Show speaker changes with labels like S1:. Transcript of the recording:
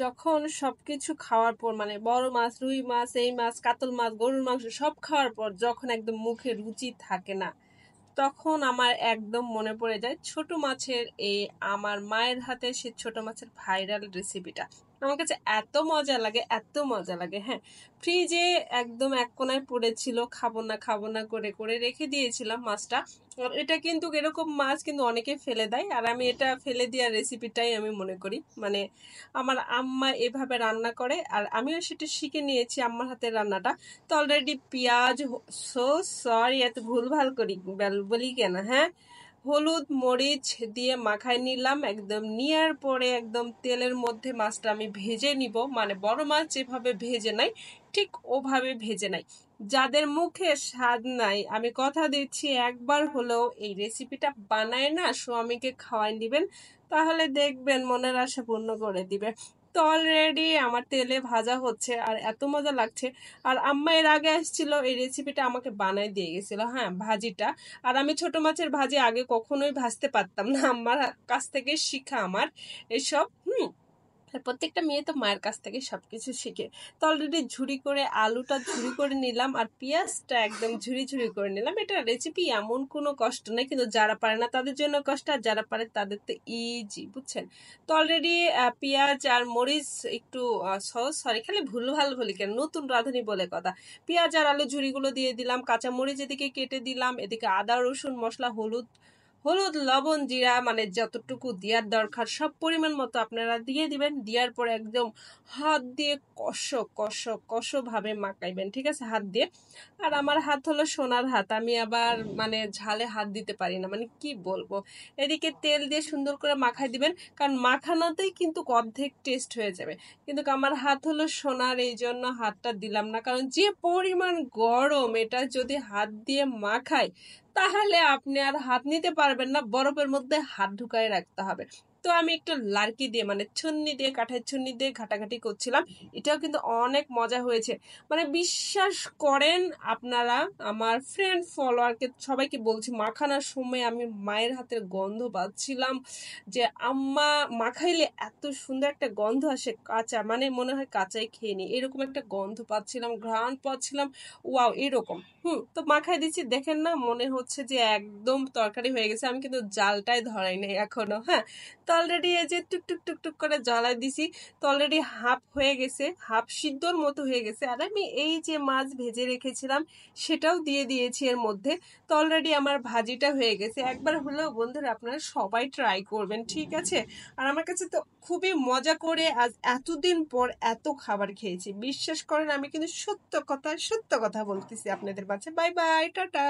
S1: যখন সবকিছু খাওয়ার পর মানে বড় মাছ, রুই মাছ, এই মাছ, কাতল মাছ, গরুর মাংস সব খাওয়ার পর যখন একদম মুখে রুচি থাকে না, তখন আমার একদম মনে পড়ে যায় ছোট মাছের এই আমার মায়ের হাতে সে ছোট মাছের ভাইরাল রেসিপিটা। আমার কাছে এত মজা লাগে, এত মজা লাগে। হ্যাঁ, ফ্রিজে একদম এক কোনায় পড়েছিল, খাবো না খাবো না করে করে রেখে দিয়েছিলাম মাছটা। আর এটা কিন্তু এরকম মাছ কিন্তু অনেকে ফেলে দেয়, আর আমি এটা ফেলে দেওয়ার রেসিপিটাই আমি মনে করি। মানে আমার আম্মা এভাবে রান্না করে আর আমিও সেটা শিখে নিয়েছি আম্মার হাতের রান্নাটা। তো অলরেডি পেঁয়াজ, সো সরি এত ভুলভাল করি বলি কেন, হ্যাঁ, হলুদ মরিচ দিয়ে মাখায় নিলাম। একদম নেওয়ার পরে একদম তেলের মধ্যে মাছটা আমি ভেজে নিব, মানে বড় মাছ যেভাবে ভেজে নাই ঠিক ওভাবে ভেজে নাই। যাদের মুখে স্বাদ নাই, আমি কথা দিচ্ছি একবার হলেও এই রেসিপিটা বানায় না স্বামীকে খাওয়াই দিবেন, তাহলে দেখবেন মনের আশা পূর্ণ করে দিবে। তো অলরেডি আমার তেলে ভাজা হচ্ছে আর এত মজা লাগছে। আর আম্মা এর আগে আসছিল, এই রেসিপিটা আমাকে বানাই দিয়ে গেছিল, হ্যাঁ, ভাজিটা। আর আমি ছোট মাছের ভাজি আগে কখনোই ভাজতে পারতাম না, আম্মার কাছ থেকে শিখা আমার এসব। আর প্রত্যেকটা মেয়ে তো মায়ের কাছ থেকে সবকিছু শিখে। তো অলরেডি ঝুরি করে আলুটা ঝুরি করে নিলাম আর পেঁয়াজটা একদম ঝুরি ঝুরি করে নিলাম। এটা রেসিপি এমন কোনো কষ্ট নেই, কিন্তু যারা পারে না তাদের জন্য কষ্ট, আর যারা পারে তাদের তো ইজি, বুঝছেন। তো অলরেডি পেঁয়াজ আর মরিচ একটু সরি খালি ভুল ভাল বলি কেন, নতুন রাঁধুনি বলে কথা। পেঁয়াজ আর আলু ঝুরিগুলো দিয়ে দিলাম, কাঁচা মরিচ এদিকে কেটে দিলাম, এদিকে আদা রসুন মশলা, হলুদ হলুদ লবণ জিরা মানে যতটুকু দেওয়ার দরকার সব পরিমাণ মতো আপনারা দিয়ে দিবেন। দেওয়ার পর একদম হাত দিয়ে কষো ভাবে মাখাইবেন, ঠিক আছে, হাত দিয়ে। আর আমার হাত হলো সোনার হাত, আমি আবার মানে ঝালে হাত দিতে পারি না, মানে কি বলবো। এদিকে তেল দিয়ে সুন্দর করে মাখাই দিবেন, কারণ মাখানোতেই কিন্তু অর্ধেক টেস্ট হয়ে যাবে। কিন্তু আমার হাত হলো সোনার, এই জন্য হাতটা দিলাম না, কারণ যে পরিমাণ গরম, এটা যদি হাত দিয়ে মাখাই তাহলে আপনি আর হাত নিতে পারবেন না, বরফের মধ্যে হাত ঢুকায় রাখতে হবে। তো আমি একটু লার্কি দিয়ে মানে ছুন্নি দিয়ে, কাঠের ছুন্নি দিয়ে ঘাটাঘাটি করছিলাম। এটাও কিন্তু অনেক মজা হয়েছে। মানে বিশ্বাস করেন আপনারা, আমার ফ্রেন্ড ফলোয়ারকে সবাইকে বলছি, মাখানোর সময় আমি মায়ের হাতের গন্ধ পাচ্ছিলাম, যে আম্মা মাখাইলে এত সুন্দর একটা গন্ধ আসে, কাঁচা মানে মনে হয় কাঁচাই খেয়ে নি, এরকম একটা গন্ধ পাচ্ছিলাম, ঘ্রাণ পাচ্ছিলাম, ওয়াও এরকম। তো মাখাই দিচ্ছি, দেখেন না মনে হচ্ছে যে একদম তরকারি হয়ে গেছে, আমি কিন্তু জালটাই ধরাই নাই এখনো। হ্যাঁ, তো অলরেডি এই যে টুক টুক টুক টুক করে জ্বালাই দিছি। তো অলরেডি হাফ হয়ে গেছে, হাফ সিদ্ধর মতো হয়ে গেছে। আর আমি এই যে মাছ ভেজে রেখেছিলাম সেটাও দিয়ে দিয়েছি এর মধ্যে। তো অলরেডি আমার ভাজিটা হয়ে গেছে। একবার হলেও বন্ধুরা আপনারা সবাই ট্রাই করবেন, ঠিক আছে। আর আমার কাছে তো খুবই মজা করে আজ এতদিন পর এত খাবার খেয়েছি, বিশ্বাস করেন আমি কিন্তু সত্য কথা বলতেছি আপনাদের কাছে। Bye bye, tata.